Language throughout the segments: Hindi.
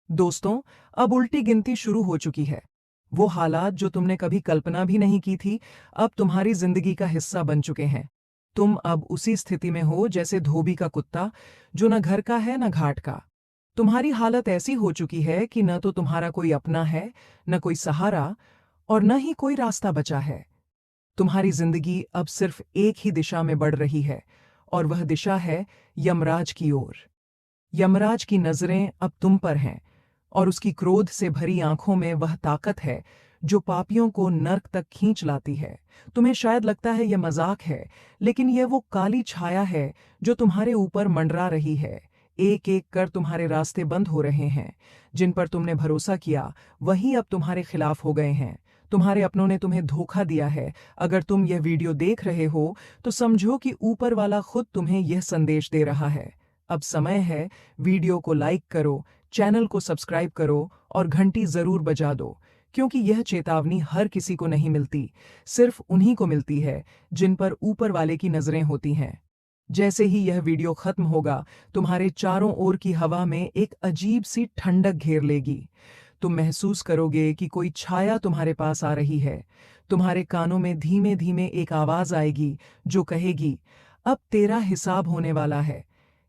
दोस्तों, अब उल्टी गिनती शुरू हो चुकी है। वो हालात जो तुमने कभी कल्पना भी नहीं की थी, अब तुम्हारी जिंदगी का हिस्सा बन चुके हैं। तुम अब उसी स्थिति में हो जैसे धोबी का कुत्ता, जो न घर का है न घाट का। तुम्हारी हालत ऐसी हो चुकी है कि न तो तुम्हारा कोई अपना है, न कोई सहारा, और न ही कोई रास्ता बचा है। तुम्हारी जिंदगी अब सिर्फ एक ही दिशा में बढ़ रही है, और वह दिशा है यमराज की ओर। यमराज की नजरें अब तुम पर हैं, और उसकी क्रोध से भरी आंखों में वह ताकत है जो पापियों को नर्क तक खींच लाती है। तुम्हें शायद लगता है यह मजाक है, लेकिन यह वो काली छाया है जो तुम्हारे ऊपर मंडरा रही है। एक एक कर तुम्हारे रास्ते बंद हो रहे हैं। जिन पर तुमने भरोसा किया, वही अब तुम्हारे खिलाफ हो गए हैं। तुम्हारे अपनों ने तुम्हें धोखा दिया है। अगर तुम यह वीडियो देख रहे हो, तो समझो कि ऊपर वाला खुद तुम्हें यह संदेश दे रहा है। अब समय है, वीडियो को लाइक करो, चैनल को सब्सक्राइब करो और घंटी जरूर बजा दो, क्योंकि यह चेतावनी हर किसी को नहीं मिलती, सिर्फ उन्हीं को मिलती है जिन पर ऊपर वाले की नजरें होती हैं। जैसे ही यह वीडियो खत्म होगा, तुम्हारे चारों ओर की हवा में एक अजीब सी ठंडक घेर लेगी। तुम महसूस करोगे कि कोई छाया तुम्हारे पास आ रही है। तुम्हारे कानों में धीमे धीमे एक आवाज आएगी जो कहेगी, अब तेरा हिसाब होने वाला है।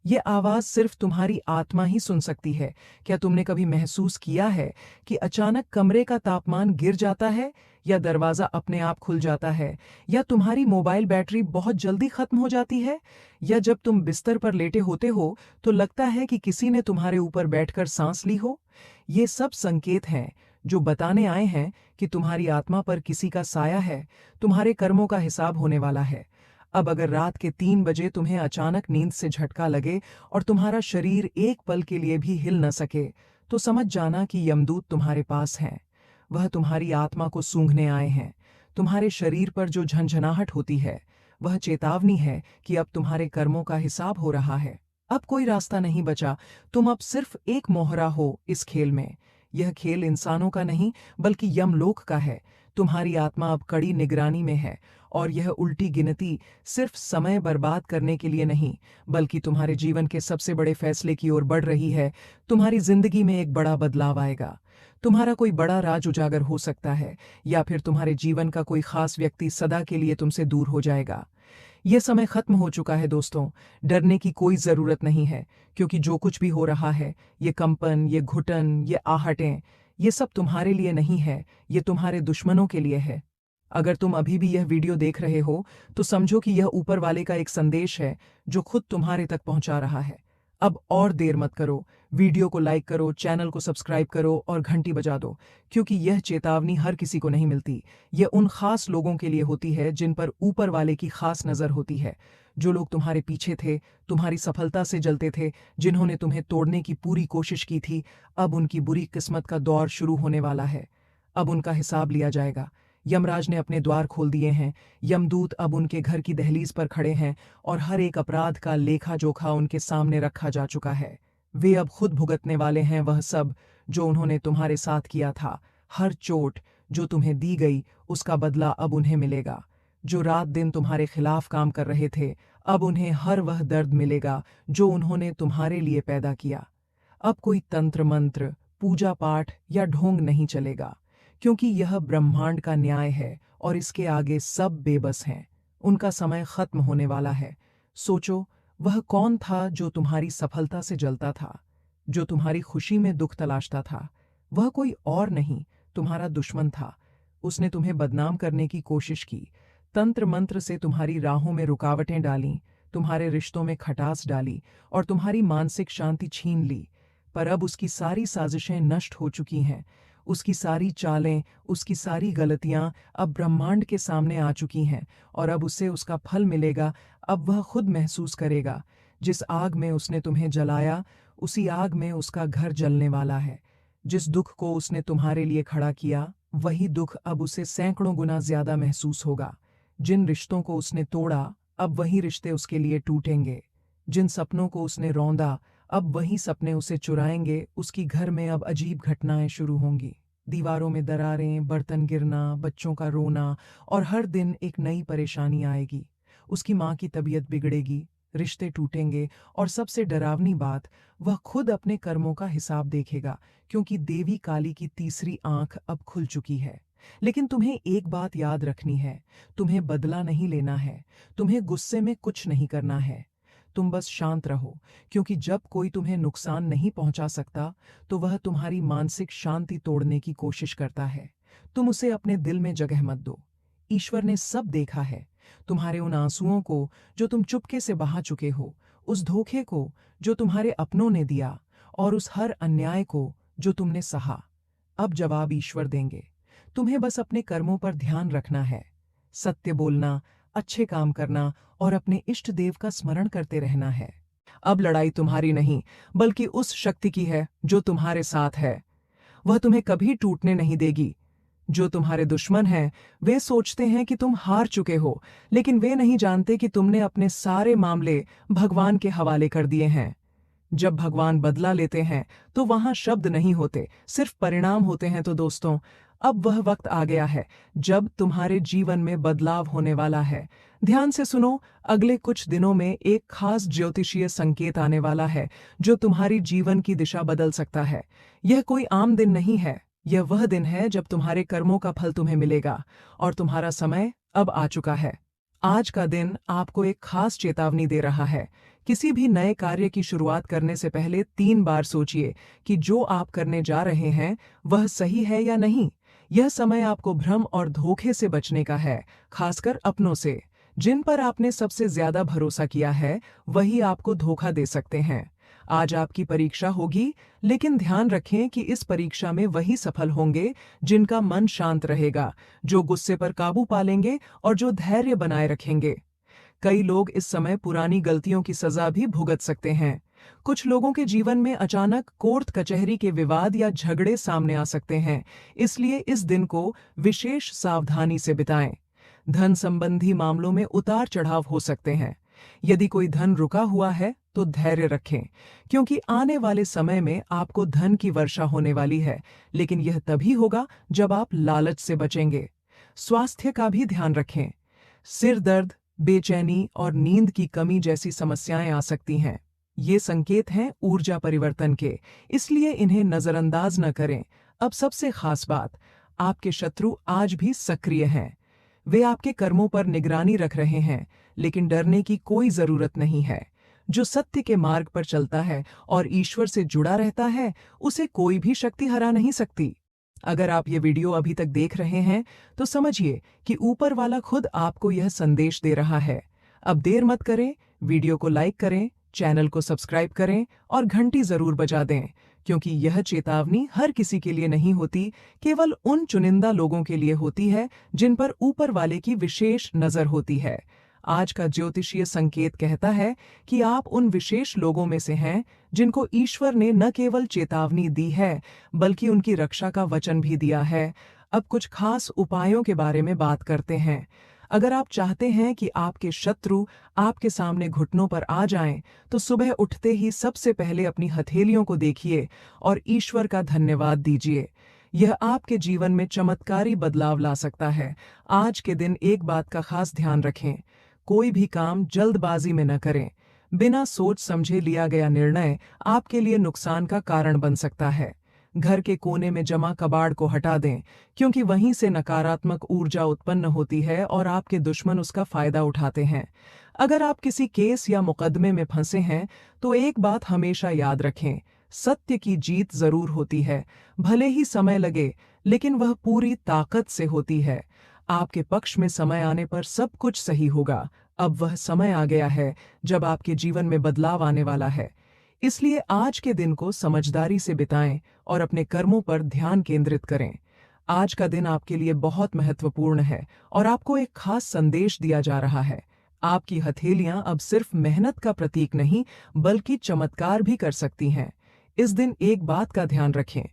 ये आवाज सिर्फ तुम्हारी आत्मा ही सुन सकती है। क्या तुमने कभी महसूस किया है कि अचानक कमरे का तापमान गिर जाता है, या दरवाजा अपने आप खुल जाता है, या तुम्हारी मोबाइल बैटरी बहुत जल्दी खत्म हो जाती है, या जब तुम बिस्तर पर लेटे होते हो तो लगता है कि किसी ने तुम्हारे ऊपर बैठकर सांस ली हो? ये सब संकेत हैं जो बताने आए हैं कि तुम्हारी आत्मा पर किसी का साया है, तुम्हारे कर्मों का हिसाब होने वाला है। अब अगर रात के 3 बजे तुम्हें अचानक नींद से झटका लगे और तुम्हारा शरीर एक पल के लिए भी हिल न सके, तो समझ जाना कि यमदूत तुम्हारे पास हैं। वह तुम्हारी आत्मा को सूंघने आए हैं। तुम्हारे शरीर पर जो झंझनाहट होती है, वह चेतावनी है कि अब तुम्हारे कर्मों का हिसाब हो रहा है। अब कोई रास्ता नहीं बचा। तुम अब सिर्फ एक मोहरा हो इस खेल में। यह खेल इंसानों का नहीं, बल्कि यमलोक का है। तुम्हारी आत्मा अब कड़ी निगरानी में है, और यह उल्टी गिनती सिर्फ समय बर्बाद करने के लिए नहीं, बल्कि तुम्हारे जीवन के सबसे बड़े फैसले की ओर बढ़ रही है। तुम्हारी जिंदगी में एक बड़ा बदलाव आएगा। तुम्हारा कोई बड़ा राज उजागर हो सकता है, या फिर तुम्हारे जीवन का कोई खास व्यक्ति सदा के लिए तुमसे दूर हो जाएगा। यह समय खत्म हो चुका है दोस्तों। डरने की कोई जरूरत नहीं है, क्योंकि जो कुछ भी हो रहा है, ये कंपन, ये घुटन, ये आहटें, ये सब तुम्हारे लिए नहीं है, ये तुम्हारे दुश्मनों के लिए है। अगर तुम अभी भी यह वीडियो देख रहे हो, तो समझो कि यह ऊपर वाले का एक संदेश है जो खुद तुम्हारे तक पहुंचा रहा है। अब और देर मत करो, वीडियो को लाइक करो, चैनल को सब्सक्राइब करो और घंटी बजा दो, क्योंकि यह चेतावनी हर किसी को नहीं मिलती। यह उन खास लोगों के लिए होती है जिन पर ऊपर वाले की खास नजर होती है। जो लोग तुम्हारे पीछे थे, तुम्हारी सफलता से जलते थे, जिन्होंने तुम्हें तोड़ने की पूरी कोशिश की थी, अब उनकी बुरी किस्मत का दौर शुरू होने वाला है। अब उनका हिसाब लिया जाएगा। यमराज ने अपने द्वार खोल दिए हैं। यमदूत अब उनके घर की दहलीज पर खड़े हैं, और हर एक अपराध का लेखा जोखा उनके सामने रखा जा चुका है। वे अब खुद भुगतने वाले हैं वह सब जो उन्होंने तुम्हारे साथ किया था। हर चोट जो तुम्हें दी गई, उसका बदला अब उन्हें मिलेगा। जो रात दिन तुम्हारे खिलाफ काम कर रहे थे, अब उन्हें हर वह दर्द मिलेगा जो उन्होंने तुम्हारे लिए पैदा किया। अब कोई तंत्र मंत्र, पूजा पाठ या ढोंग नहीं चलेगा, क्योंकि यह ब्रह्मांड का न्याय है, और इसके आगे सब बेबस हैं। उनका समय खत्म होने वाला है। सोचो, वह कौन था जो तुम्हारी सफलता से जलता था, जो तुम्हारी खुशी में दुख तलाशता था? वह कोई और नहीं, तुम्हारा दुश्मन था। उसने तुम्हें बदनाम करने की कोशिश की, तंत्र मंत्र से तुम्हारी राहों में रुकावटें डालीं, तुम्हारे रिश्तों में खटास डाली, और तुम्हारी मानसिक शांति छीन ली। पर अब उसकी सारी साजिशें नष्ट हो चुकी हैं। उसकी सारी चालें, उसकी सारी गलतियां अब ब्रह्मांड के सामने आ चुकी हैं, और अब उसे उसका फल मिलेगा। अब वह खुद महसूस करेगा, जिस आग में उसने तुम्हें जलाया, उसी आग में उसका घर जलने वाला है। जिस दुख को उसने तुम्हारे लिए खड़ा किया, वही दुख अब उसे सैकड़ों गुना ज्यादा महसूस होगा। जिन रिश्तों को उसने तोड़ा, अब वही रिश्ते उसके लिए टूटेंगे। जिन सपनों को उसने रौंदा, अब वही सपने उसे चुराएंगे। उसकी घर में अब अजीब घटनाएं शुरू होंगी। दीवारों में दरारें, बर्तन गिरना, बच्चों का रोना, और हर दिन एक नई परेशानी आएगी। उसकी माँ की तबीयत बिगड़ेगी, रिश्ते टूटेंगे और सबसे डरावनी बात, वह खुद अपने कर्मों का हिसाब देखेगा, क्योंकि देवी काली की तीसरी आंख अब खुल चुकी है। लेकिन तुम्हें एक बात याद रखनी है, तुम्हें बदला नहीं लेना है, तुम्हें गुस्से में कुछ नहीं करना है। तुम बस शांत रहो, क्योंकि जब कोई तुम्हें नुकसान नहीं पहुंचा सकता, तो वह तुम्हारी मानसिक शांति तोड़ने की कोशिश करता है। तुम उसे अपने दिल में जगह मत दो। ईश्वर ने सब देखा है, तुम्हारे उन आंसुओं को जो तुम चुपके से बहा चुके हो, उस धोखे को जो तुम्हारे अपनों ने दिया, और उस हर अन्याय को जो तुमने सहा। अब जवाब ईश्वर देंगे। तुम्हें बस अपने कर्मों पर ध्यान रखना है, सत्य बोलना, अच्छे काम करना और अपने इष्ट देव का स्मरण करते रहना है। अब लड़ाई तुम्हारी नहीं, बल्कि उस शक्ति की है जो तुम्हारे साथ है। वह तुम्हें कभी टूटने नहीं देगी। जो तुम्हारे दुश्मन हैं, वे सोचते हैं कि तुम हार चुके हो, लेकिन वे नहीं जानते कि तुमने अपने सारे मामले भगवान के हवाले कर दिए हैं। जब भगवान बदला लेते हैं, तो वहां शब्द नहीं होते, सिर्फ परिणाम होते हैं। तो दोस्तों, अब वह वक्त आ गया है जब तुम्हारे जीवन में बदलाव होने वाला है। ध्यान से सुनो, अगले कुछ दिनों में एक खास ज्योतिषीय संकेत आने वाला है जो तुम्हारी जीवन की दिशा बदल सकता है। यह कोई आम दिन नहीं है, यह वह दिन है जब तुम्हारे कर्मों का फल तुम्हें मिलेगा, और तुम्हारा समय अब आ चुका है। आज का दिन आपको एक खास चेतावनी दे रहा है। किसी भी नए कार्य की शुरुआत करने से पहले 3 बार सोचिए कि जो आप करने जा रहे हैं वह सही है या नहीं। यह समय आपको भ्रम और धोखे से बचने का है, खासकर अपनों से। जिन पर आपने सबसे ज्यादा भरोसा किया है, वही आपको धोखा दे सकते हैं। आज आपकी परीक्षा होगी, लेकिन ध्यान रखें कि इस परीक्षा में वही सफल होंगे जिनका मन शांत रहेगा, जो गुस्से पर काबू पा लेंगे और जो धैर्य बनाए रखेंगे। कई लोग इस समय पुरानी गलतियों की सजा भी भुगत सकते हैं। कुछ लोगों के जीवन में अचानक कोर्ट कचहरी के विवाद या झगड़े सामने आ सकते हैं, इसलिए इस दिन को विशेष सावधानी से बिताएं। धन संबंधी मामलों में उतार चढ़ाव हो सकते हैं। यदि कोई धन रुका हुआ है, तो धैर्य रखें, क्योंकि आने वाले समय में आपको धन की वर्षा होने वाली है, लेकिन यह तभी होगा जब आप लालच से बचेंगे। स्वास्थ्य का भी ध्यान रखें। सिर दर्द, बेचैनी और नींद की कमी जैसी समस्याएं आ सकती हैं। ये संकेत हैं ऊर्जा परिवर्तन के, इसलिए इन्हें नजरअंदाज न करें। अब सबसे खास बात, आपके शत्रु आज भी सक्रिय हैं। वे आपके कर्मों पर निगरानी रख रहे हैं, लेकिन डरने की कोई जरूरत नहीं है। जो सत्य के मार्ग पर चलता है और ईश्वर से जुड़ा रहता है, उसे कोई भी शक्ति हरा नहीं सकती। अगर आप ये वीडियो अभी तक देख रहे हैं, तो समझिए कि ऊपर वाला खुद आपको यह संदेश दे रहा है। अब देर मत करें, वीडियो को लाइक करें, चैनल को सब्सक्राइब करें और घंटी जरूर बजा दें, क्योंकि यह चेतावनी हर किसी के लिए नहीं होती, केवल उन चुनिंदा लोगों के लिए होती है जिन पर ऊपर वाले की विशेष नजर होती है। आज का ज्योतिषीय संकेत कहता है कि आप उन विशेष लोगों में से हैं जिनको ईश्वर ने न केवल चेतावनी दी है, बल्कि उनकी रक्षा का वचन भी दिया है। अब कुछ खास उपायों के बारे में बात करते हैं। अगर आप चाहते हैं कि आपके शत्रु आपके सामने घुटनों पर आ जाएं, तो सुबह उठते ही सबसे पहले अपनी हथेलियों को देखिए और ईश्वर का धन्यवाद दीजिए। यह आपके जीवन में चमत्कारी बदलाव ला सकता है। आज के दिन एक बात का खास ध्यान रखें, कोई भी काम जल्दबाजी में न करें। बिना सोच समझे लिया गया निर्णय आपके लिए नुकसान का कारण बन सकता है। घर के कोने में जमा कबाड़ को हटा दें, क्योंकि वहीं से नकारात्मक ऊर्जा उत्पन्न होती है और आपके दुश्मन उसका फायदा उठाते हैं। अगर आप किसी केस या मुकदमे में फंसे हैं, तो एक बात हमेशा याद रखें, सत्य की जीत जरूर होती है। भले ही समय लगे, लेकिन वह पूरी ताकत से होती है। आपके पक्ष में समय आने पर सब कुछ सही होगा। अब वह समय आ गया है जब आपके जीवन में बदलाव आने वाला है। इसलिए आज के दिन को समझदारी से बिताएं और अपने कर्मों पर ध्यान केंद्रित करें। आज का दिन आपके लिए बहुत महत्वपूर्ण है और आपको एक खास संदेश दिया जा रहा है। आपकी हथेलियां अब सिर्फ मेहनत का प्रतीक नहीं, बल्कि चमत्कार भी कर सकती हैं। इस दिन एक बात का ध्यान रखें,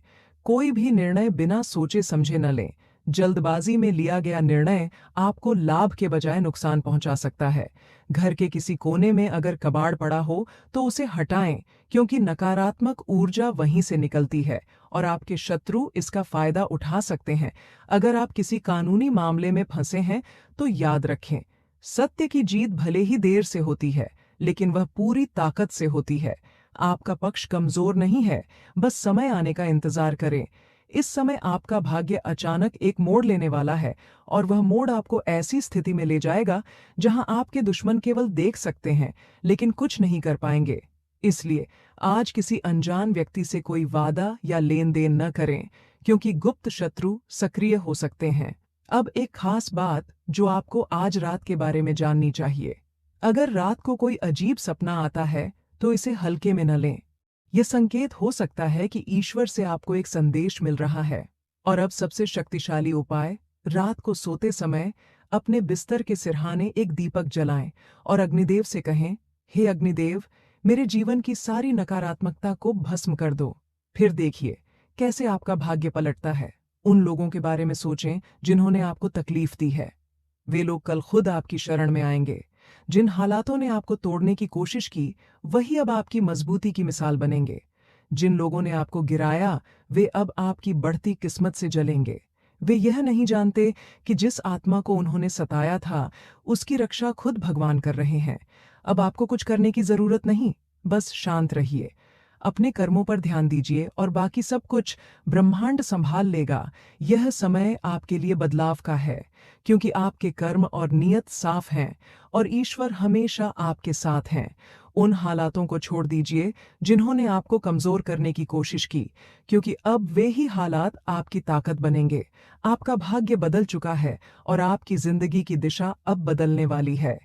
कोई भी निर्णय बिना सोचे समझे न लें। जल्दबाजी में लिया गया निर्णय आपको लाभ के बजाय नुकसान पहुंचा सकता है। घर के किसी कोने में अगर कबाड़ पड़ा हो, तो उसे हटाएं, क्योंकि नकारात्मक ऊर्जा वहीं से निकलती है और आपके शत्रु इसका फायदा उठा सकते हैं। अगर आप किसी कानूनी मामले में फंसे हैं, तो याद रखें, सत्य की जीत भले ही देर से होती है, लेकिन वह पूरी ताकत से होती है। आपका पक्ष कमजोर नहीं है, बस समय आने का इंतजार करें। इस समय आपका भाग्य अचानक एक मोड़ लेने वाला है, और वह मोड़ आपको ऐसी स्थिति में ले जाएगा जहां आपके दुश्मन केवल देख सकते हैं लेकिन कुछ नहीं कर पाएंगे। इसलिए आज किसी अनजान व्यक्ति से कोई वादा या लेन देन न करें, क्योंकि गुप्त शत्रु सक्रिय हो सकते हैं। अब एक खास बात जो आपको आज रात के बारे में जाननी चाहिए। अगर रात को कोई अजीब सपना आता है तो इसे हल्के में न लें। यह संकेत हो सकता है कि ईश्वर से आपको एक संदेश मिल रहा है। और अब सबसे शक्तिशाली उपाय, रात को सोते समय अपने बिस्तर के सिरहाने एक दीपक जलाएं और अग्निदेव से कहें, हे अग्निदेव, मेरे जीवन की सारी नकारात्मकता को भस्म कर दो। फिर देखिए कैसे आपका भाग्य पलटता है। उन लोगों के बारे में सोचें जिन्होंने आपको तकलीफ दी है। वे लोग कल खुद आपकी शरण में आएंगे। जिन हालातों ने आपको तोड़ने की कोशिश की, वही अब आपकी मजबूती की मिसाल बनेंगे। जिन लोगों ने आपको गिराया, वे अब आपकी बढ़ती किस्मत से जलेंगे। वे यह नहीं जानते कि जिस आत्मा को उन्होंने सताया था, उसकी रक्षा खुद भगवान कर रहे हैं। अब आपको कुछ करने की जरूरत नहीं, बस शांत रहिए, अपने कर्मों पर ध्यान दीजिए और बाकी सब कुछ ब्रह्मांड संभाल लेगा। यह समय आपके लिए बदलाव का है, क्योंकि आपके कर्म और नियत साफ हैं और ईश्वर हमेशा आपके साथ हैं। उन हालातों को छोड़ दीजिए जिन्होंने आपको कमजोर करने की कोशिश की, क्योंकि अब वे ही हालात आपकी ताकत बनेंगे। आपका भाग्य बदल चुका है और आपकी जिंदगी की दिशा अब बदलने वाली है।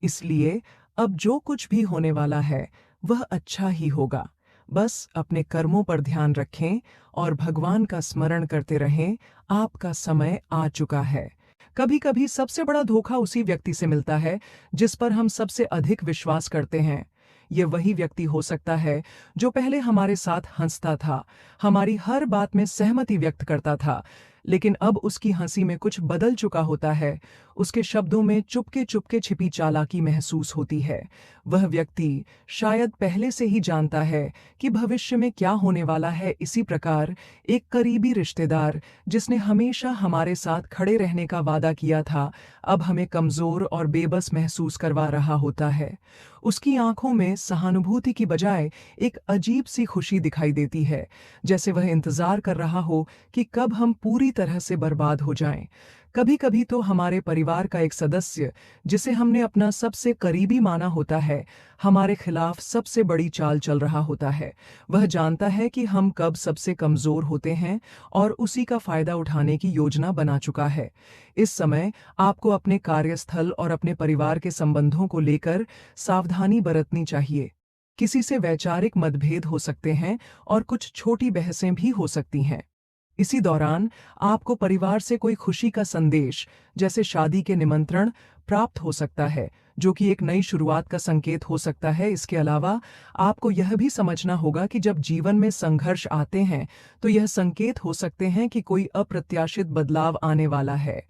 इसलिए अब जो कुछ भी होने वाला है वह अच्छा ही होगा। बस अपने कर्मों पर ध्यान रखें और भगवान का स्मरण करते रहें। आपका समय आ चुका है। कभी कभी सबसे बड़ा धोखा उसी व्यक्ति से मिलता है जिस पर हम सबसे अधिक विश्वास करते हैं। ये वही व्यक्ति हो सकता है जो पहले हमारे साथ हंसता था, हमारी हर बात में सहमति व्यक्त करता था, लेकिन अब उसकी हंसी में कुछ बदल चुका होता है। उसके शब्दों में चुपके चुपके छिपी चालाकी महसूस होती है। वह व्यक्ति शायद पहले से ही जानता है कि भविष्य में क्या होने वाला है। इसी प्रकार एक करीबी रिश्तेदार जिसने हमेशा हमारे साथ खड़े रहने का वादा किया था, अब हमें कमजोर और बेबस महसूस करवा रहा होता है। उसकी आंखों में सहानुभूति की बजाय एक अजीब सी खुशी दिखाई देती है, जैसे वह इंतजार कर रहा हो कि कब हम पूरी तरह से बर्बाद हो जाएं। कभी कभी तो हमारे परिवार का एक सदस्य, जिसे हमने अपना सबसे करीबी माना होता है, हमारे खिलाफ सबसे बड़ी चाल चल रहा होता है। वह जानता है कि हम कब सबसे कमजोर होते हैं और उसी का फायदा उठाने की योजना बना चुका है। इस समय आपको अपने कार्यस्थल और अपने परिवार के संबंधों को लेकर सावधानी बरतनी चाहिए। किसी से वैचारिक मतभेद हो सकते हैं और कुछ छोटी बहसें भी हो सकती हैं। इसी दौरान आपको परिवार से कोई खुशी का संदेश, जैसे शादी के निमंत्रण, प्राप्त हो सकता है, जो कि एक नई शुरुआत का संकेत हो सकता है। इसके अलावा आपको यह भी समझना होगा कि जब जीवन में संघर्ष आते हैं तो यह संकेत हो सकते हैं कि कोई अप्रत्याशित बदलाव आने वाला है।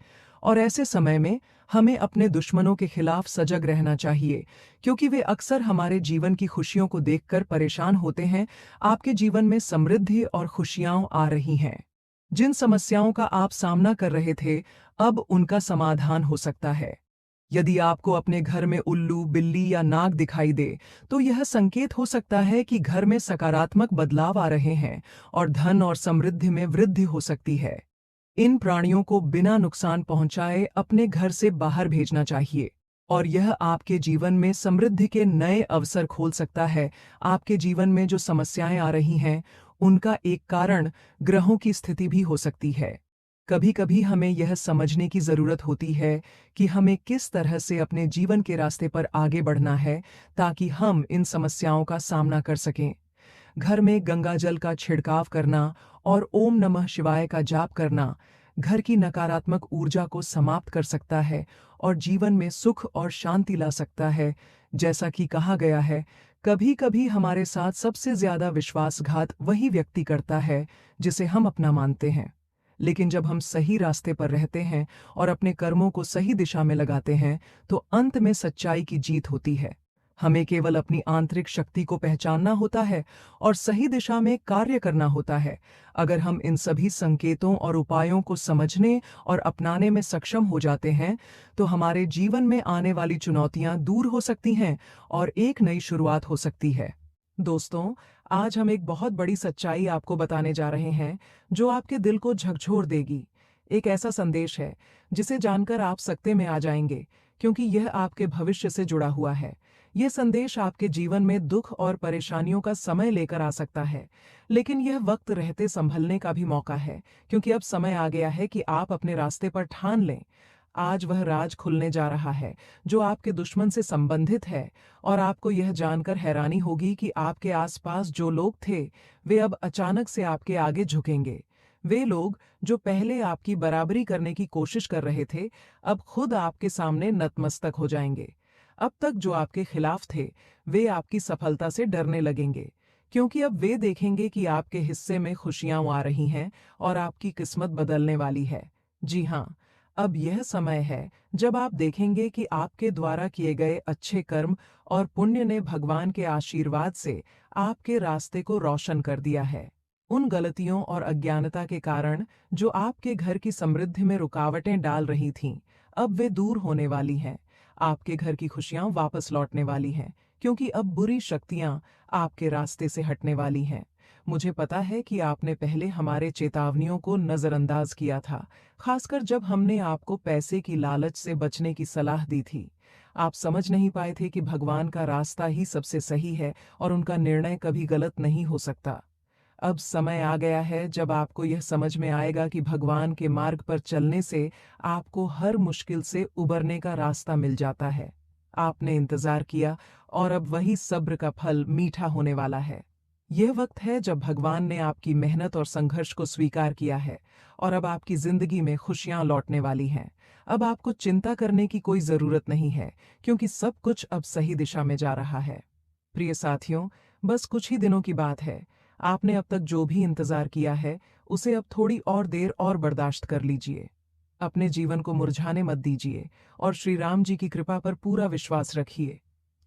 और ऐसे समय में हमें अपने दुश्मनों के खिलाफ सजग रहना चाहिए, क्योंकि वे अक्सर हमारे जीवन की खुशियों को देखकर परेशान होते हैं। आपके जीवन में समृद्धि और खुशियां आ रही हैं। जिन समस्याओं का आप सामना कर रहे थे, अब उनका समाधान हो सकता है। यदि आपको अपने घर में उल्लू, बिल्ली या नाग दिखाई दे, तो यह संकेत हो सकता है कि घर में सकारात्मक बदलाव आ रहे हैं और धन और समृद्धि में वृद्धि हो सकती है। इन प्राणियों को बिना नुकसान पहुंचाए अपने घर से बाहर भेजना चाहिए, और यह आपके जीवन में समृद्धि के नए अवसर खोल सकता है। आपके जीवन में जो समस्याएं आ रही हैं, उनका एक कारण ग्रहों की स्थिति भी हो सकती है। कभी कभी हमें यह समझने की जरूरत होती है कि हमें किस तरह से अपने जीवन के रास्ते पर आगे बढ़ना है, ताकि हम इन समस्याओं का सामना कर सकें। घर में गंगा जल का छिड़काव करना और ओम नमः शिवाय का जाप करना घर की नकारात्मक ऊर्जा को समाप्त कर सकता है और जीवन में सुख और शांति ला सकता है। जैसा कि कहा गया है, कभी कभी हमारे साथ सबसे ज्यादा विश्वासघात वही व्यक्ति करता है जिसे हम अपना मानते हैं। लेकिन जब हम सही रास्ते पर रहते हैं और अपने कर्मों को सही दिशा में लगाते हैं, तो अंत में सच्चाई की जीत होती है। हमें केवल अपनी आंतरिक शक्ति को पहचानना होता है और सही दिशा में कार्य करना होता है। अगर हम इन सभी संकेतों और उपायों को समझने और अपनाने में सक्षम हो जाते हैं, तो हमारे जीवन में आने वाली चुनौतियां दूर हो सकती हैं और एक नई शुरुआत हो सकती है। दोस्तों, आज हम एक बहुत बड़ी सच्चाई आपको बताने जा रहे हैं, जो आपके दिल को झकझोर देगी। एक ऐसा संदेश है, जिसे जानकर आप सकते में आ जाएंगे, क्योंकि यह आपके भविष्य से जुड़ा हुआ है। यह संदेश आपके जीवन में दुख और परेशानियों का समय लेकर आ सकता है, लेकिन यह वक्त रहते संभलने का भी मौका है, क्योंकि अब समय आ गया है कि आप अपने रास्ते पर ठान लें। आज वह राज खुलने जा रहा है, जो आपके दुश्मन से संबंधित है, और आपको यह जानकर हैरानी होगी कि आपके आसपास जो लोग थे, वे अब अचानक से आपके आगे झुकेंगे। वे लोग, जो पहले आपकी बराबरी करने की कोशिश कर रहे थे, अब खुद आपके सामने नतमस्तक हो जाएंगे। अब तक जो आपके खिलाफ थे, वे आपकी सफलता से डरने लगेंगे, क्योंकि अब वे देखेंगे कि आपके हिस्से में खुशियां आ रही हैं और आपकी किस्मत बदलने वाली है। जी हाँ, अब यह समय है जब आप देखेंगे कि आपके द्वारा किए गए अच्छे कर्म और पुण्य ने भगवान के आशीर्वाद से आपके रास्ते को रोशन कर दिया है। उन गलतियों और अज्ञानता के कारण जो आपके घर की समृद्धि में रुकावटें डाल रही थीं, अब वे दूर होने वाली हैं। आपके घर की खुशियां वापस लौटने वाली हैं, क्योंकि अब बुरी शक्तियां आपके रास्ते से हटने वाली हैं। मुझे पता है कि आपने पहले हमारे चेतावनियों को नजरअंदाज किया था, खासकर जब हमने आपको पैसे की लालच से बचने की सलाह दी थी। आप समझ नहीं पाए थे कि भगवान का रास्ता ही सबसे सही है और उनका निर्णय कभी गलत नहीं हो सकता। अब समय आ गया है जब आपको यह समझ में आएगा कि भगवान के मार्ग पर चलने से आपको हर मुश्किल से उबरने का रास्ता मिल जाता है। आपने इंतजार किया, और अब वही सब्र का फल मीठा होने वाला है। यह वक्त है जब भगवान ने आपकी मेहनत और संघर्ष को स्वीकार किया है, और अब आपकी जिंदगी में खुशियां लौटने वाली हैं। अब आपको चिंता करने की कोई जरूरत नहीं है, क्योंकि सब कुछ अब सही दिशा में जा रहा है। प्रिय साथियों, बस कुछ ही दिनों की बात है। आपने अब तक जो भी इंतजार किया है, उसे अब थोड़ी और देर और बर्दाश्त कर लीजिए। अपने जीवन को मुरझाने मत दीजिए, और श्री राम जी की कृपा पर पूरा विश्वास रखिए।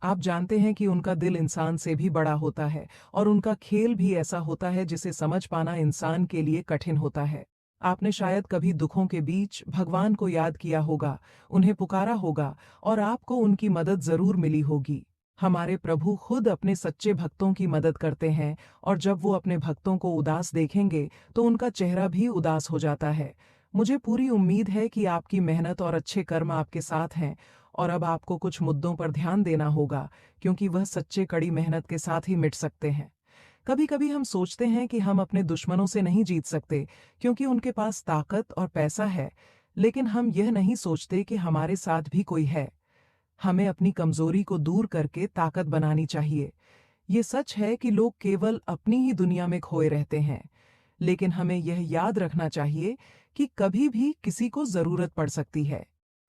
आप जानते हैं कि उनका दिल इंसान से भी बड़ा होता है, और उनका खेल भी ऐसा होता है जिसे समझ पाना इंसान के लिए कठिन होता है। आपने शायद कभी दुखों के बीच भगवान को याद किया होगा, उन्हें पुकारा होगा, और आपको उनकी मदद जरूर मिली होगी। हमारे प्रभु खुद अपने सच्चे भक्तों की मदद करते हैं, और जब वो अपने भक्तों को उदास देखेंगे, तो उनका चेहरा भी उदास हो जाता है। मुझे पूरी उम्मीद है कि आपकी मेहनत और अच्छे कर्म आपके साथ हैं, और अब आपको कुछ मुद्दों पर ध्यान देना होगा, क्योंकि वह सच्चे कड़ी मेहनत के साथ ही मिट सकते हैं। कभी कभी हम सोचते हैं कि हम अपने दुश्मनों से नहीं जीत सकते, क्योंकि उनके पास ताकत और पैसा है, लेकिन हम यह नहीं सोचते कि हमारे साथ भी कोई है। हमें अपनी कमजोरी को दूर करके ताकत बनानी चाहिए। ये सच है कि लोग केवल अपनी ही दुनिया में खोए रहते हैं, लेकिन हमें यह याद रखना चाहिए कि कभी भी किसी को जरूरत पड़ सकती है।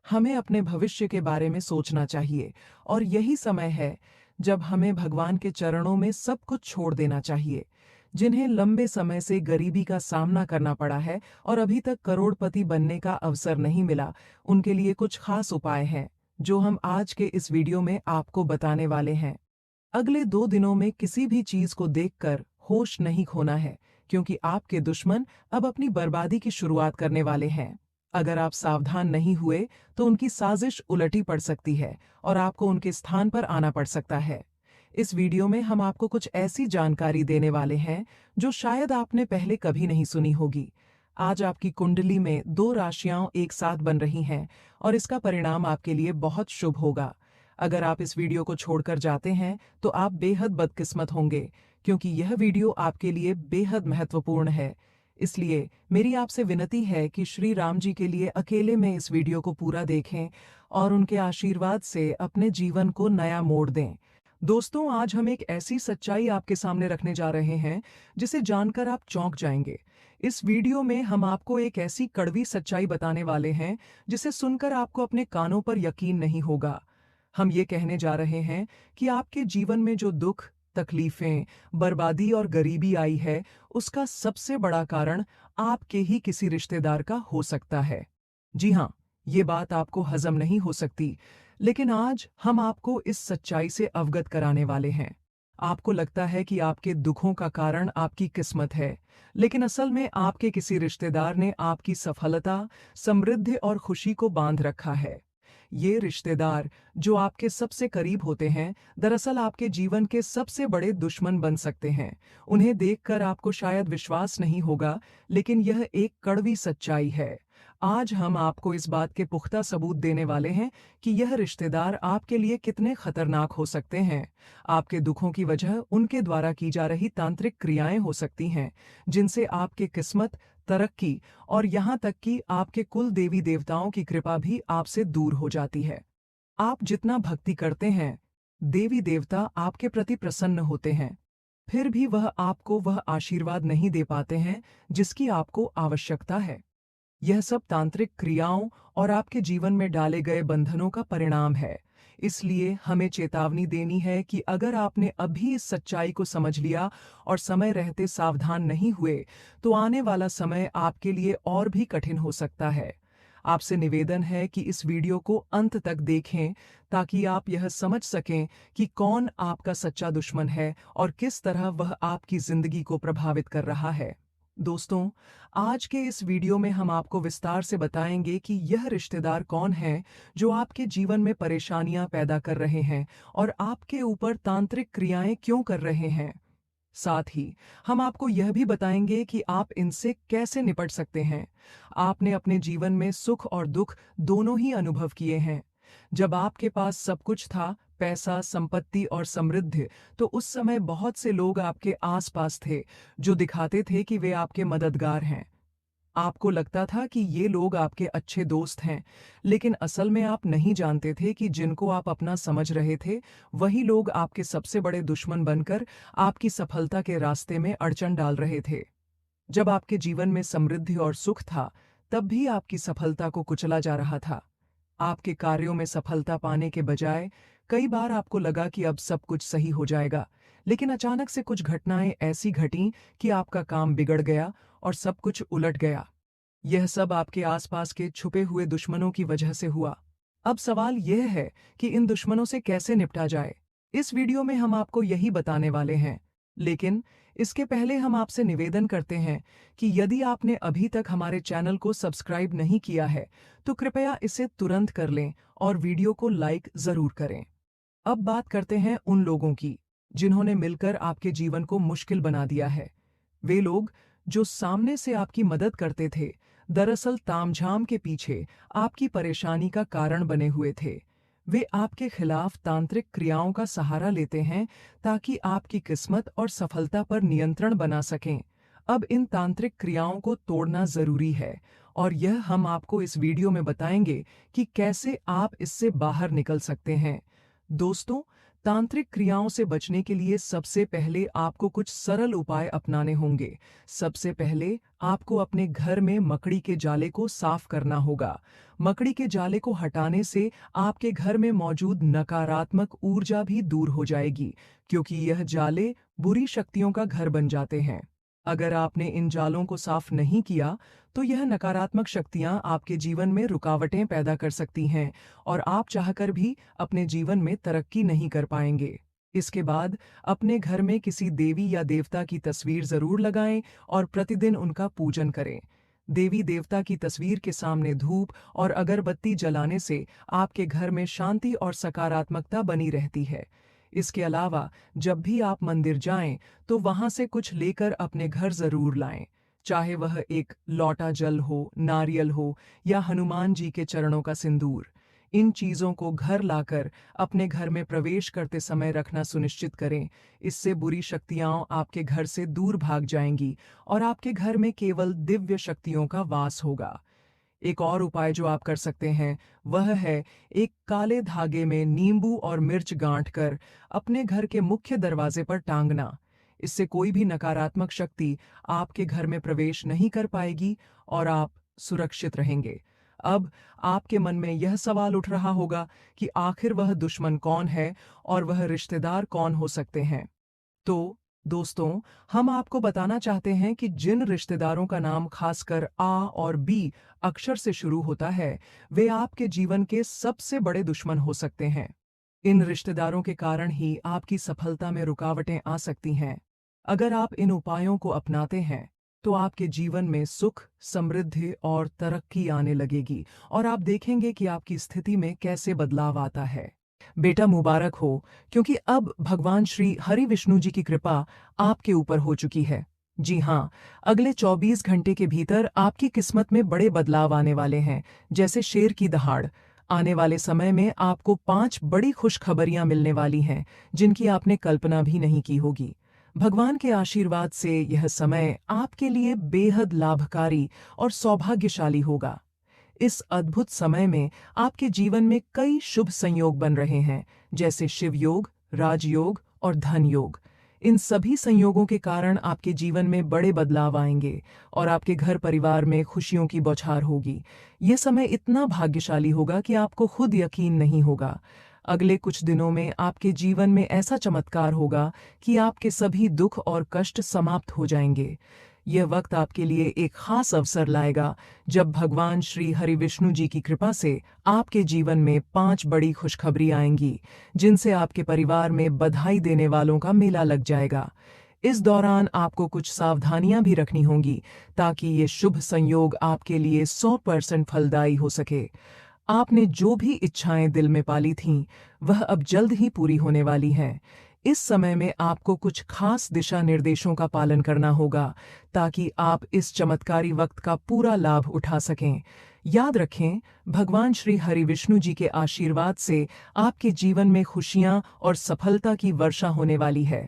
हमें अपने भविष्य के बारे में सोचना चाहिए, और यही समय है जब हमें भगवान के चरणों में सब कुछ छोड़ देना चाहिए। जिन्हें लंबे समय से गरीबी का सामना करना पड़ा है और अभी तक करोड़पति बनने का अवसर नहीं मिला, उनके लिए कुछ खास उपाय हैं, जो हम आज के इस वीडियो में आपको बताने वाले हैं। अगले 2 दिनों में किसी भी चीज को देखकर होश नहीं खोना है, क्योंकि आपके दुश्मन अब अपनी बर्बादी की शुरुआत करने वाले हैं। अगर आप सावधान नहीं हुए, तो उनकी साजिश उलटी पड़ सकती है, और आपको उनके स्थान पर आना पड़ सकता है। इस वीडियो में हम आपको कुछ ऐसी जानकारी देने वाले हैं, जो शायद आपने पहले कभी नहीं सुनी होगी। आज आपकी कुंडली में 2 राशियां एक साथ बन रही हैं, और इसका परिणाम आपके लिए बहुत शुभ होगा। अगर आप इस वीडियो को छोड़कर जाते हैं, तो आप बेहद बदकिस्मत होंगे, क्योंकि यह वीडियो आपके लिए बेहद महत्वपूर्ण है। इसलिए मेरी आपसे विनती है कि श्री राम जी के लिए अकेले में इस वीडियो को पूरा देखें, और उनके आशीर्वाद से अपने जीवन को नया मोड़ दें। दोस्तों, आज हम एक ऐसी सच्चाई आपके सामने रखने जा रहे हैं, जिसे जानकर आप चौंक जाएंगे। इस वीडियो में हम आपको एक ऐसी कड़वी सच्चाई बताने वाले हैं, जिसे सुनकर आपको अपने कानों पर यकीन नहीं होगा। हम ये कहने जा रहे हैं कि आपके जीवन में जो दुख, तकलीफें, बर्बादी और गरीबी आई है, उसका सबसे बड़ा कारण आपके ही किसी रिश्तेदार का हो सकता है। जी हाँ, ये बात आपको हजम नहीं हो सकती, लेकिन आज हम आपको इस सच्चाई से अवगत कराने वाले हैं। आपको लगता है कि आपके दुखों का कारण आपकी किस्मत है, लेकिन असल में आपके किसी रिश्तेदार ने आपकी सफलता, समृद्धि और खुशी को बांध रखा है। ये रिश्तेदार, जो आपके सबसे करीब होते हैं, दरअसल आपके जीवन के सबसे बड़े दुश्मन बन सकते हैं। उन्हें देखकर आपको शायद विश्वास नहीं होगा, लेकिन यह एक कड़वी सच्चाई है। आज हम आपको इस बात के पुख्ता सबूत देने वाले हैं कि यह रिश्तेदार आपके लिए कितने खतरनाक हो सकते हैं। आपके दुखों की वजह उनके द्वारा की जा रही तांत्रिक क्रियाएं हो सकती हैं, जिनसे आपकी किस्मत, तरक्की और यहाँ तक कि आपके कुल देवी देवताओं की कृपा भी आपसे दूर हो जाती है। आप जितना भक्ति करते हैं, देवी देवता आपके प्रति प्रसन्न होते हैं, फिर भी वह आपको वह आशीर्वाद नहीं दे पाते हैं जिसकी आपको आवश्यकता है। यह सब तांत्रिक क्रियाओं और आपके जीवन में डाले गए बंधनों का परिणाम है। इसलिए हमें चेतावनी देनी है कि अगर आपने अभी इस सच्चाई को समझ लिया और समय रहते सावधान नहीं हुए, तो आने वाला समय आपके लिए और भी कठिन हो सकता है। आपसे निवेदन है कि इस वीडियो को अंत तक देखें, ताकि आप यह समझ सकें कि कौन आपका सच्चा दुश्मन है और किस तरह वह आपकी जिंदगी को प्रभावित कर रहा है। दोस्तों, आज के इस वीडियो में हम आपको विस्तार से बताएंगे कि यह रिश्तेदार कौन है जो आपके जीवन में परेशानियां पैदा कर रहे हैं और आपके ऊपर तांत्रिक क्रियाएं क्यों कर रहे हैं। साथ ही हम आपको यह भी बताएंगे कि आप इनसे कैसे निपट सकते हैं। आपने अपने जीवन में सुख और दुख दोनों ही अनुभव किए हैं। जब आपके पास सब कुछ था, पैसा, संपत्ति और समृद्धि, तो उस समय बहुत से लोग आपके आसपास थे जो दिखाते थे कि वे आपके मददगार हैं। आपको लगता था कि ये लोग आपके अच्छे दोस्त हैं, लेकिन असल में आप नहीं जानते थे कि जिनको आप अपना समझ रहे थे, वही लोग आपके सबसे बड़े दुश्मन बनकर आपकी सफलता के रास्ते में अड़चन डाल रहे थे। जब आपके जीवन में समृद्धि और सुख था, तब भी आपकी सफलता को कुचला जा रहा था। आपके कार्यों में सफलता पाने के बजाय कई बार आपको लगा कि अब सब कुछ सही हो जाएगा, लेकिन अचानक से कुछ घटनाएं ऐसी घटीं कि आपका काम बिगड़ गया और सब कुछ उलट गया। यह सब आपके आसपास के छुपे हुए दुश्मनों की वजह से हुआ। अब सवाल यह है कि इन दुश्मनों से कैसे निपटा जाए। इस वीडियो में हम आपको यही बताने वाले हैं। लेकिन इसके पहले हम आपसे निवेदन करते हैं कि यदि आपने अभी तक हमारे चैनल को सब्सक्राइब नहीं किया है, तो कृपया इसे तुरंत कर लें और वीडियो को लाइक जरूर करें। अब बात करते हैं उन लोगों की जिन्होंने मिलकर आपके जीवन को मुश्किल बना दिया है। वे लोग जो सामने से आपकी मदद करते थे, दरअसल तामझाम के पीछे आपकी परेशानी का कारण बने हुए थे। वे आपके खिलाफ तांत्रिक क्रियाओं का सहारा लेते हैं ताकि आपकी किस्मत और सफलता पर नियंत्रण बना सकें। अब इन तांत्रिक क्रियाओं को तोड़ना जरूरी है, और यह हम आपको इस वीडियो में बताएंगे कि कैसे आप इससे बाहर निकल सकते हैं। दोस्तों, तांत्रिक क्रियाओं से बचने के लिए सबसे पहले आपको कुछ सरल उपाय अपनाने होंगे। सबसे पहले आपको अपने घर में मकड़ी के जाले को साफ करना होगा। मकड़ी के जाले को हटाने से आपके घर में मौजूद नकारात्मक ऊर्जा भी दूर हो जाएगी, क्योंकि यह जाले बुरी शक्तियों का घर बन जाते हैं। अगर आपने इन जालों को साफ नहीं किया, तो यह नकारात्मक शक्तियां आपके जीवन में रुकावटें पैदा कर सकती हैं और आप चाहकर भी अपने जीवन में तरक्की नहीं कर पाएंगे। इसके बाद अपने घर में किसी देवी या देवता की तस्वीर जरूर लगाएं और प्रतिदिन उनका पूजन करें। देवी देवता की तस्वीर के सामने धूप और अगरबत्ती जलाने से आपके घर में शांति और सकारात्मकता बनी रहती है। इसके अलावा जब भी आप मंदिर जाएं, तो वहां से कुछ लेकर अपने घर जरूर लाएं। चाहे वह एक लौटा जल हो, नारियल हो या हनुमान जी के चरणों का सिंदूर। इन चीजों को घर लाकर अपने घर में प्रवेश करते समय रखना सुनिश्चित करें। इससे बुरी शक्तियां आपके घर से दूर भाग जाएंगी और आपके घर में केवल दिव्य शक्तियों का वास होगा। एक और उपाय जो आप कर सकते हैं, वह है एक काले धागे में नींबू और मिर्च गांठकर अपने घर के मुख्य दरवाजे पर टांगना। इससे कोई भी नकारात्मक शक्ति आपके घर में प्रवेश नहीं कर पाएगी और आप सुरक्षित रहेंगे। अब आपके मन में यह सवाल उठ रहा होगा कि आखिर वह दुश्मन कौन है और वह रिश्तेदार कौन हो सकते हैं। तो दोस्तों, हम आपको बताना चाहते हैं कि जिन रिश्तेदारों का नाम खासकर आ और बी अक्षर से शुरू होता है, वे आपके जीवन के सबसे बड़े दुश्मन हो सकते हैं। इन रिश्तेदारों के कारण ही आपकी सफलता में रुकावटें आ सकती हैं। अगर आप इन उपायों को अपनाते हैं, तो आपके जीवन में सुख, समृद्धि और तरक्की आने लगेगी और आप देखेंगे कि आपकी स्थिति में कैसे बदलाव आता है। बेटा मुबारक हो, क्योंकि अब भगवान श्री हरि विष्णु जी की कृपा आपके ऊपर हो चुकी है। जी हाँ, अगले 24 घंटे के भीतर आपकी किस्मत में बड़े बदलाव आने वाले हैं, जैसे शेर की दहाड़। आने वाले समय में आपको 5 बड़ी खुशखबरियां मिलने वाली हैं, जिनकी आपने कल्पना भी नहीं की होगी। भगवान के आशीर्वाद से यह समय आपके लिए बेहद लाभकारी और सौभाग्यशाली होगा। इस अद्भुत समय में आपके जीवन में कई शुभ संयोग बन रहे हैं, जैसे शिव योग, राजयोग और धन योग। इन सभी संयोगों के कारण आपके जीवन में बड़े बदलाव आएंगे और आपके घर परिवार में खुशियों की बौछार होगी। यह समय इतना भाग्यशाली होगा कि आपको खुद यकीन नहीं होगा। अगले कुछ दिनों में आपके जीवन में ऐसा चमत्कार होगा कि आपके सभी दुख और कष्ट समाप्त हो जाएंगे। यह वक्त आपके लिए एक खास अवसर लाएगा, जब भगवान श्री हरि विष्णु जी की कृपा से आपके जीवन में 5 बड़ी खुशखबरी आएंगी, जिनसे आपके परिवार में बधाई देने वालों का मेला लग जाएगा। इस दौरान आपको कुछ सावधानियां भी रखनी होंगी, ताकि ये शुभ संयोग आपके लिए 100% फलदायी हो सके। आपने जो भी इच्छाएं दिल में पाली थीं, वह अब जल्द ही पूरी होने वाली हैं। इस समय में आपको कुछ खास दिशा निर्देशों का पालन करना होगा, ताकि आप इस चमत्कारी वक्त का पूरा लाभ उठा सकें। याद रखें, भगवान श्री हरि विष्णु जी के आशीर्वाद से आपके जीवन में खुशियां और सफलता की वर्षा होने वाली है।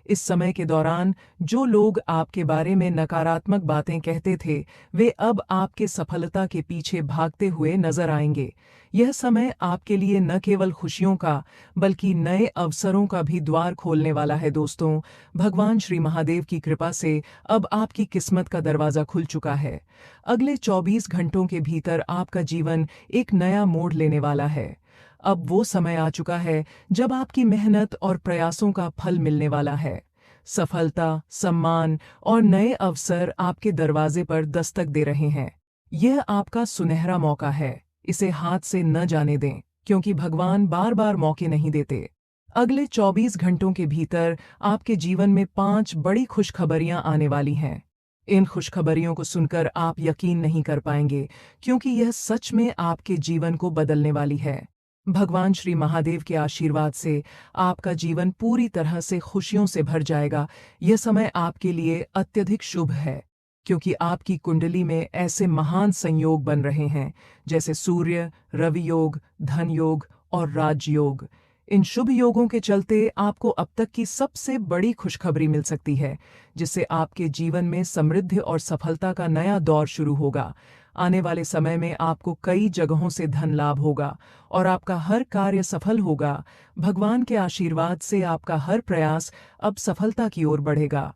इस समय के दौरान जो लोग आपके बारे में नकारात्मक बातें कहते थे, वे अब आपके सफलता के पीछे भागते हुए नजर आएंगे। यह समय आपके लिए न केवल खुशियों का, बल्कि नए अवसरों का भी द्वार खोलने वाला है। दोस्तों, भगवान श्री महादेव की कृपा से अब आपकी किस्मत का दरवाजा खुल चुका है। अगले 24 घंटों के भीतर आपका जीवन एक नया मोड़ लेने वाला है। अब वो समय आ चुका है जब आपकी मेहनत और प्रयासों का फल मिलने वाला है। सफलता, सम्मान और नए अवसर आपके दरवाजे पर दस्तक दे रहे हैं। यह आपका सुनहरा मौका है, इसे हाथ से न जाने दें, क्योंकि भगवान बार बार मौके नहीं देते। अगले 24 घंटों के भीतर आपके जीवन में 5 बड़ी खुशखबरियां आने वाली हैं। इन खुशखबरियों को सुनकर आप यकीन नहीं कर पाएंगे, क्योंकि यह सच में आपके जीवन को बदलने वाली है। भगवान श्री महादेव के आशीर्वाद से आपका जीवन पूरी तरह से खुशियों से भर जाएगा। यह समय आपके लिए अत्यधिक शुभ है, क्योंकि आपकी कुंडली में ऐसे महान संयोग बन रहे हैं, जैसे सूर्य, रवि योग, धन योग और राजयोग। इन शुभ योगों के चलते आपको अब तक की सबसे बड़ी खुशखबरी मिल सकती है, जिससे आपके जीवन में समृद्धि और सफलता का नया दौर शुरू होगा। आने वाले समय में आपको कई जगहों से धन लाभ होगा और आपका हर कार्य सफल होगा। भगवान के आशीर्वाद से आपका हर प्रयास अब सफलता की ओर बढ़ेगा।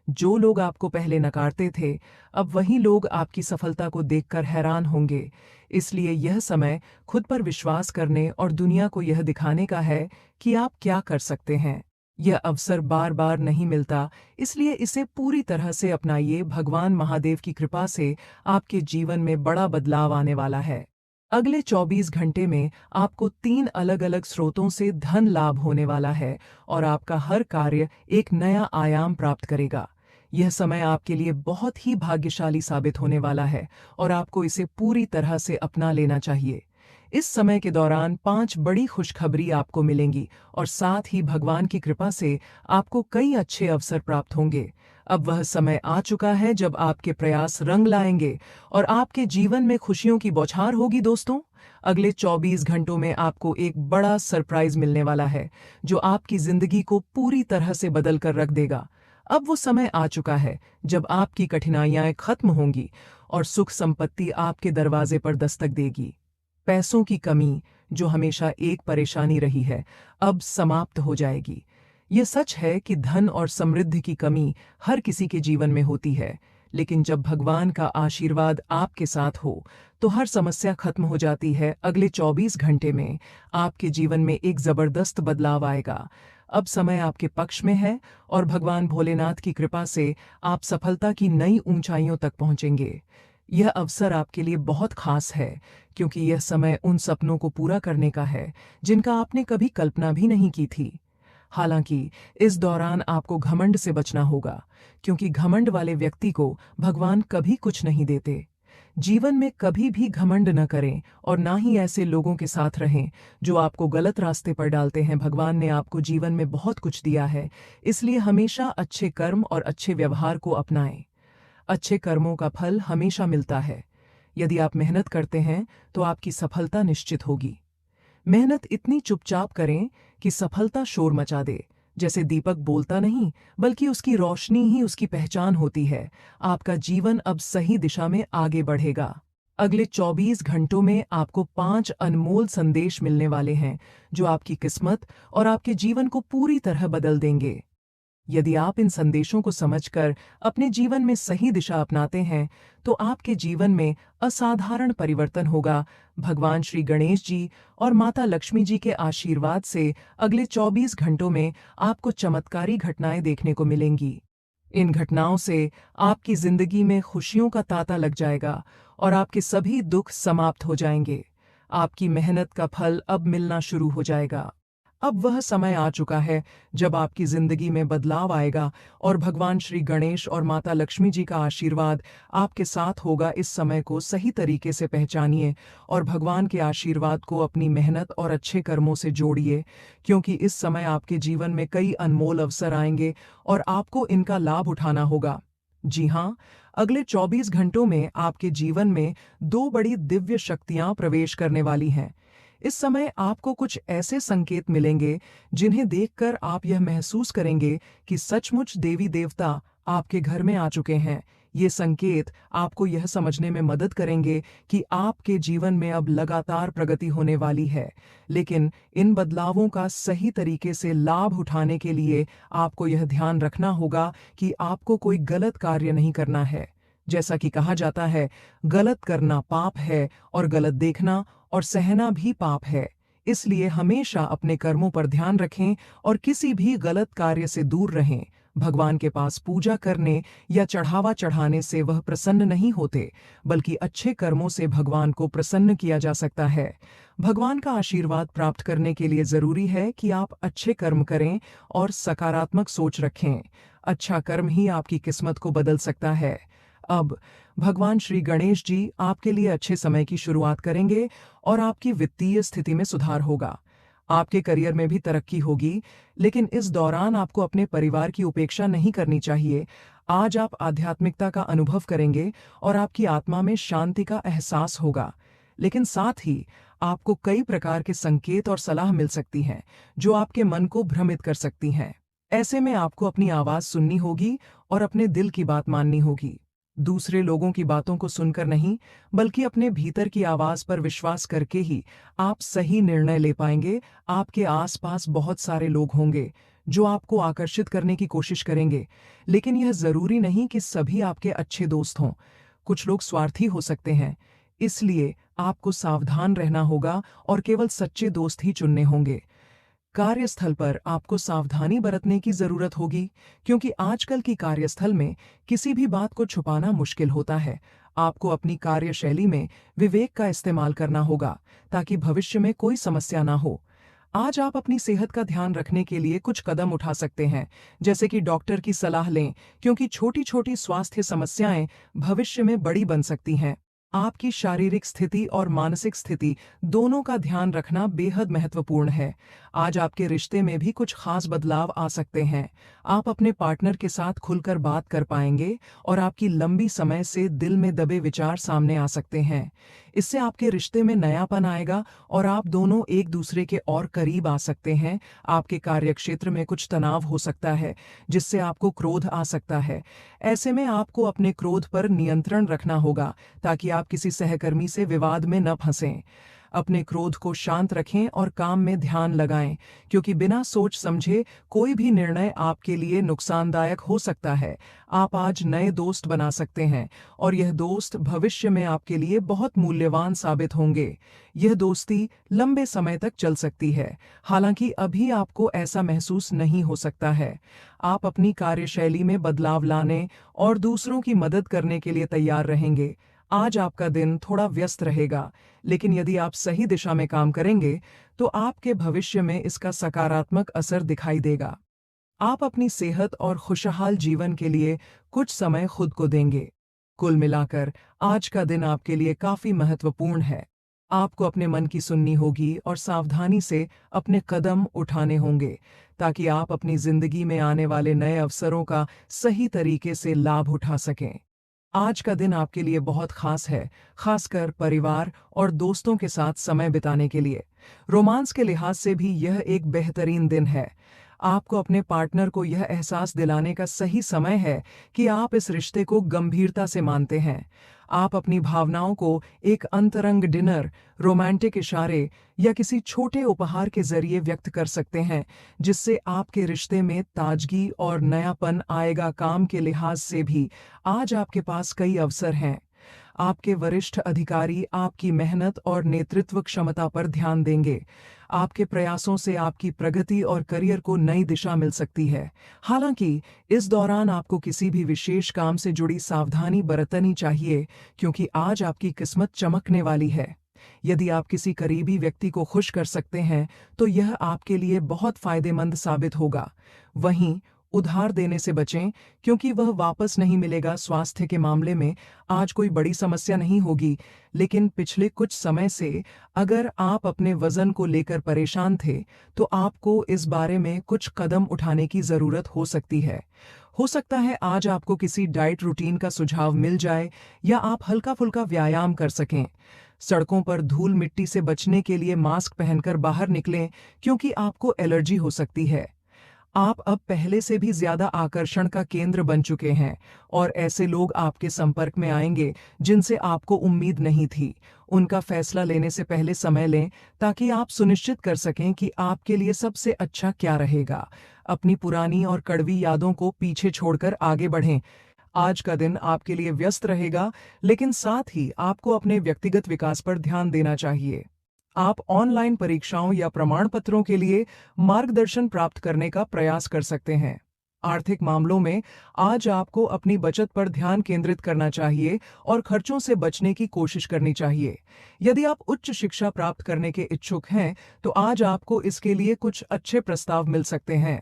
जो लोग आपको पहले नकारते थे, अब वही लोग आपकी सफलता को देखकर हैरान होंगे। इसलिए यह समय खुद पर विश्वास करने और दुनिया को यह दिखाने का है कि आप क्या कर सकते हैं। यह अवसर बार बार नहीं मिलता, इसलिए इसे पूरी तरह से अपनाइए। भगवान महादेव की कृपा से आपके जीवन में बड़ा बदलाव आने वाला है। अगले 24 घंटे में आपको 3 अलग-अलग स्रोतों से धन लाभ होने वाला है और आपका हर कार्य एक नया आयाम प्राप्त करेगा। यह समय आपके लिए बहुत ही भाग्यशाली साबित होने वाला है और आपको इसे पूरी तरह से अपना लेना चाहिए। इस समय के दौरान 5 बड़ी खुशखबरी आपको मिलेंगी और साथ ही भगवान की कृपा से आपको कई अच्छे अवसर प्राप्त होंगे। अब वह समय आ चुका है जब आपके प्रयास रंग लाएंगे और आपके जीवन में खुशियों की बौछार होगी। दोस्तों, अगले 24 घंटों में आपको एक बड़ा सरप्राइज मिलने वाला है, जो आपकी जिंदगी को पूरी तरह से बदल कर रख देगा। अब वो समय आ चुका है जब आपकी कठिनाइयां खत्म होंगी और सुख संपत्ति आपके दरवाजे पर दस्तक देगी। पैसों की कमी, जो हमेशा एक परेशानी रही है, अब समाप्त हो जाएगी। यह सच है कि धन और समृद्धि की कमी हर किसी के जीवन में होती है, लेकिन जब भगवान का आशीर्वाद आपके साथ हो, तो हर समस्या खत्म हो जाती है। अगले 24 घंटे में आपके जीवन में एक जबरदस्त बदलाव आएगा। अब समय आपके पक्ष में है और भगवान भोलेनाथ की कृपा से आप सफलता की नई ऊंचाइयों तक पहुंचेंगे। यह अवसर आपके लिए बहुत खास है, क्योंकि यह समय उन सपनों को पूरा करने का है जिनका आपने कभी कल्पना भी नहीं की थी। हालांकि इस दौरान आपको घमंड से बचना होगा, क्योंकि घमंड वाले व्यक्ति को भगवान कभी कुछ नहीं देते। जीवन में कभी भी घमंड न करें और ना ही ऐसे लोगों के साथ रहें जो आपको गलत रास्ते पर डालते हैं। भगवान ने आपको जीवन में बहुत कुछ दिया है, इसलिए हमेशा अच्छे कर्म और अच्छे व्यवहार को अपनाएं। अच्छे कर्मों का फल हमेशा मिलता है। यदि आप मेहनत करते हैं तो आपकी सफलता निश्चित होगी। मेहनत इतनी चुपचाप करें कि सफलता शोर मचा दे। जैसे दीपक बोलता नहीं, बल्कि उसकी रोशनी ही उसकी पहचान होती है। आपका जीवन अब सही दिशा में आगे बढ़ेगा। अगले 24 घंटों में आपको 5 अनमोल संदेश मिलने वाले हैं, जो आपकी किस्मत और आपके जीवन को पूरी तरह बदल देंगे। यदि आप इन संदेशों को समझकर अपने जीवन में सही दिशा अपनाते हैं, तो आपके जीवन में असाधारण परिवर्तन होगा। भगवान श्री गणेश जी और माता लक्ष्मी जी के आशीर्वाद से अगले 24 घंटों में आपको चमत्कारी घटनाएं देखने को मिलेंगी। इन घटनाओं से आपकी जिंदगी में खुशियों का तांता लग जाएगा और आपके सभी दुख समाप्त हो जाएंगे। आपकी मेहनत का फल अब मिलना शुरू हो जाएगा। अब वह समय आ चुका है जब आपकी जिंदगी में बदलाव आएगा और भगवान श्री गणेश और माता लक्ष्मी जी का आशीर्वाद आपके साथ होगा। इस समय को सही तरीके से पहचानिए और भगवान के आशीर्वाद को अपनी मेहनत और अच्छे कर्मों से जोड़िए, क्योंकि इस समय आपके जीवन में कई अनमोल अवसर आएंगे और आपको इनका लाभ उठाना होगा। जी हाँ, अगले 24 घंटों में आपके जीवन में 2 बड़ी दिव्य शक्तियां प्रवेश करने वाली हैं। इस समय आपको कुछ ऐसे संकेत मिलेंगे जिन्हें देखकर आप यह महसूस करेंगे कि सचमुच देवी देवता आपके घर में आ चुके हैं। ये संकेत आपको यह समझने में मदद करेंगे कि आपके जीवन में अब लगातार प्रगति होने वाली है। लेकिन इन बदलावों का सही तरीके से लाभ उठाने के लिए आपको यह ध्यान रखना होगा कि आपको कोई गलत कार्य नहीं करना है। जैसा कि कहा जाता है, गलत करना पाप है और गलत देखना और सहना भी पाप है। इसलिए हमेशा अपने कर्मों पर ध्यान रखें और किसी भी गलत कार्य से दूर रहें। भगवान के पास पूजा करने या चढ़ावा चढ़ाने से वह प्रसन्न नहीं होते, बल्कि अच्छे कर्मों से भगवान को प्रसन्न किया जा सकता है। भगवान का आशीर्वाद प्राप्त करने के लिए जरूरी है कि आप अच्छे कर्म करें और सकारात्मक सोच रखें। अच्छा कर्म ही आपकी किस्मत को बदल सकता है। अब भगवान श्री गणेश जी आपके लिए अच्छे समय की शुरुआत करेंगे और आपकी वित्तीय स्थिति में सुधार होगा। आपके करियर में भी तरक्की होगी, लेकिन इस दौरान आपको अपने परिवार की उपेक्षा नहीं करनी चाहिए। आज आप आध्यात्मिकता का अनुभव करेंगे और आपकी आत्मा में शांति का एहसास होगा, लेकिन साथ ही आपको कई प्रकार के संकेत और सलाह मिल सकती हैं जो आपके मन को भ्रमित कर सकती हैं। ऐसे में आपको अपनी आवाज सुननी होगी और अपने दिल की बात माननी होगी। दूसरे लोगों की बातों को सुनकर नहीं, बल्कि अपने भीतर की आवाज पर विश्वास करके ही आप सही निर्णय ले पाएंगे। आपके आसपास बहुत सारे लोग होंगे जो आपको आकर्षित करने की कोशिश करेंगे, लेकिन यह जरूरी नहीं कि सभी आपके अच्छे दोस्त हों। कुछ लोग स्वार्थी हो सकते हैं, इसलिए आपको सावधान रहना होगा और केवल सच्चे दोस्त ही चुनने होंगे। कार्यस्थल पर आपको सावधानी बरतने की जरूरत होगी, क्योंकि आजकल की कार्यस्थल में किसी भी बात को छुपाना मुश्किल होता है। आपको अपनी कार्यशैली में विवेक का इस्तेमाल करना होगा ताकि भविष्य में कोई समस्या ना हो। आज आप अपनी सेहत का ध्यान रखने के लिए कुछ कदम उठा सकते हैं, जैसे कि डॉक्टर की सलाह लें, क्योंकि छोटी छोटी स्वास्थ्य समस्याएं भविष्य में बड़ी बन सकती हैं। आपकी शारीरिक स्थिति और मानसिक स्थिति दोनों का ध्यान रखना बेहद महत्वपूर्ण है। आज आपके रिश्ते में भी कुछ खास बदलाव आ सकते हैं। आप अपने पार्टनर के साथ खुलकर बात कर पाएंगे और आपकी लंबी समय से दिल में दबे विचार सामने आ सकते हैं। इससे आपके रिश्ते में नयापन आएगा और आप दोनों एक दूसरे के और करीब आ सकते हैं। आपके कार्यक्षेत्र में कुछ तनाव हो सकता है, जिससे आपको क्रोध आ सकता है। ऐसे में आपको अपने क्रोध पर नियंत्रण रखना होगा ताकि आप किसी सहकर्मी से विवाद में न फंसें। अपने क्रोध को शांत रखें और काम में ध्यान लगाएं, क्योंकि बिना सोच समझे कोई भी निर्णय आपके लिए नुकसानदायक हो सकता है। आप आज नए दोस्त बना सकते हैं और यह दोस्त भविष्य में आपके लिए बहुत मूल्यवान साबित होंगे। यह दोस्ती लंबे समय तक चल सकती है, हालांकि अभी आपको ऐसा महसूस नहीं हो सकता है। आप अपनी कार्यशैली में बदलाव लाने और दूसरों की मदद करने के लिए तैयार रहेंगे। आज आपका दिन थोड़ा व्यस्त रहेगा, लेकिन यदि आप सही दिशा में काम करेंगे तो आपके भविष्य में इसका सकारात्मक असर दिखाई देगा। आप अपनी सेहत और खुशहाल जीवन के लिए कुछ समय खुद को देंगे। कुल मिलाकर आज का दिन आपके लिए काफी महत्वपूर्ण है। आपको अपने मन की सुननी होगी और सावधानी से अपने कदम उठाने होंगे, ताकि आप अपनी जिंदगी में आने वाले नए अवसरों का सही तरीके से लाभ उठा सकें। आज का दिन आपके लिए बहुत खास है, खासकर परिवार और दोस्तों के साथ समय बिताने के लिए। रोमांस के लिहाज से भी यह एक बेहतरीन दिन है। आपको अपने पार्टनर को यह एहसास दिलाने का सही समय है कि आप इस रिश्ते को गंभीरता से मानते हैं। आप अपनी भावनाओं को एक अंतरंग डिनर, रोमांटिक इशारे या किसी छोटे उपहार के जरिए व्यक्त कर सकते हैं, जिससे आपके रिश्ते में ताजगी और नयापन आएगा। काम के लिहाज से भी आज आपके पास कई अवसर हैं। आपके वरिष्ठ अधिकारी आपकी मेहनत और नेतृत्व क्षमता पर ध्यान देंगे। आपके प्रयासों से आपकी प्रगति और करियर को नई दिशा मिल सकती है। हालांकि इस दौरान आपको किसी भी विशेष काम से जुड़ी सावधानी बरतनी चाहिए, क्योंकि आज आपकी किस्मत चमकने वाली है। यदि आप किसी करीबी व्यक्ति को खुश कर सकते हैं तो यह आपके लिए बहुत फायदेमंद साबित होगा। वहीं उधार देने से बचें, क्योंकि वह वापस नहीं मिलेगा। स्वास्थ्य के मामले में आज कोई बड़ी समस्या नहीं होगी, लेकिन पिछले कुछ समय से अगर आप अपने वजन को लेकर परेशान थे तो आपको इस बारे में कुछ कदम उठाने की जरूरत हो सकती है। हो सकता है आज आपको किसी डाइट रूटीन का सुझाव मिल जाए या आप हल्का फुल्का व्यायाम कर सकें। सड़कों पर धूल मिट्टी से बचने के लिए मास्क पहनकर बाहर निकलें, क्योंकि आपको एलर्जी हो सकती है। आप अब पहले से भी ज्यादा आकर्षण का केंद्र बन चुके हैं और ऐसे लोग आपके संपर्क में आएंगे जिनसे आपको उम्मीद नहीं थी। उनका फैसला लेने से पहले समय लें, ताकि आप सुनिश्चित कर सकें कि आपके लिए सबसे अच्छा क्या रहेगा। अपनी पुरानी और कड़वी यादों को पीछे छोड़कर आगे बढ़ें। आज का दिन आपके लिए व्यस्त रहेगा, लेकिन साथ ही आपको अपने व्यक्तिगत विकास पर ध्यान देना चाहिए। आप ऑनलाइन परीक्षाओं या प्रमाण पत्रों के लिए मार्गदर्शन प्राप्त करने का प्रयास कर सकते हैं। आर्थिक मामलों में आज आपको अपनी बचत पर ध्यान केंद्रित करना चाहिए और खर्चों से बचने की कोशिश करनी चाहिए। यदि आप उच्च शिक्षा प्राप्त करने के इच्छुक हैं तो आज आपको इसके लिए कुछ अच्छे प्रस्ताव मिल सकते हैं।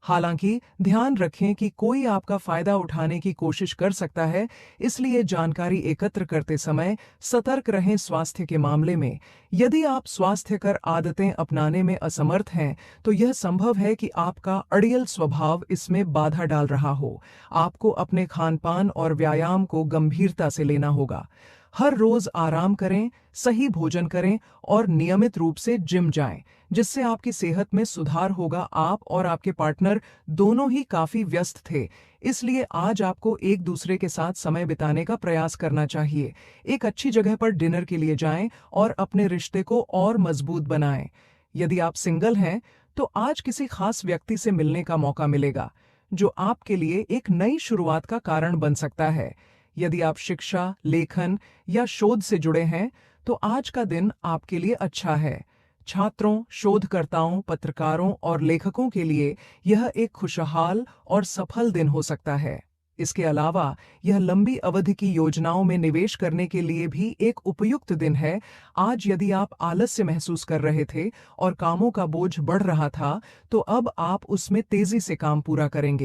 हालांकि ध्यान रखें कि कोई आपका फायदा उठाने की कोशिश कर सकता है, इसलिए जानकारी एकत्र करते समय सतर्क रहें। स्वास्थ्य के मामले में यदि आप स्वास्थ्यकर आदतें अपनाने में असमर्थ हैं तो यह संभव है कि आपका अड़ियल स्वभाव इसमें बाधा डाल रहा हो। आपको अपने खानपान और व्यायाम को गंभीरता से लेना होगा। हर रोज आराम करें, सही भोजन करें और नियमित रूप से जिम जाएं, जिससे आपकी सेहत में सुधार होगा। आप और आपके पार्टनर दोनों ही काफी व्यस्त थे, इसलिए आज आपको एक दूसरे के साथ समय बिताने का प्रयास करना चाहिए। एक अच्छी जगह पर डिनर के लिए जाएं और अपने रिश्ते को और मजबूत बनाएं। यदि आप सिंगल हैं तो आज किसी खास व्यक्ति से मिलने का मौका मिलेगा, जो आपके लिए एक नई शुरुआत का कारण बन सकता है। यदि आप शिक्षा, लेखन या शोध से जुड़े हैं तो आज का दिन आपके लिए अच्छा है। छात्रों, शोधकर्ताओं, पत्रकारों और लेखकों के लिए यह एक खुशहाल और सफल दिन हो सकता है। इसके अलावा यह लंबी अवधि की योजनाओं में निवेश करने के लिए भी एक उपयुक्त दिन है। आज यदि आप आलस्य महसूस कर रहे थे और कामों का बोझ बढ़ रहा था, तो अब आप उसमें तेजी से काम पूरा करेंगे।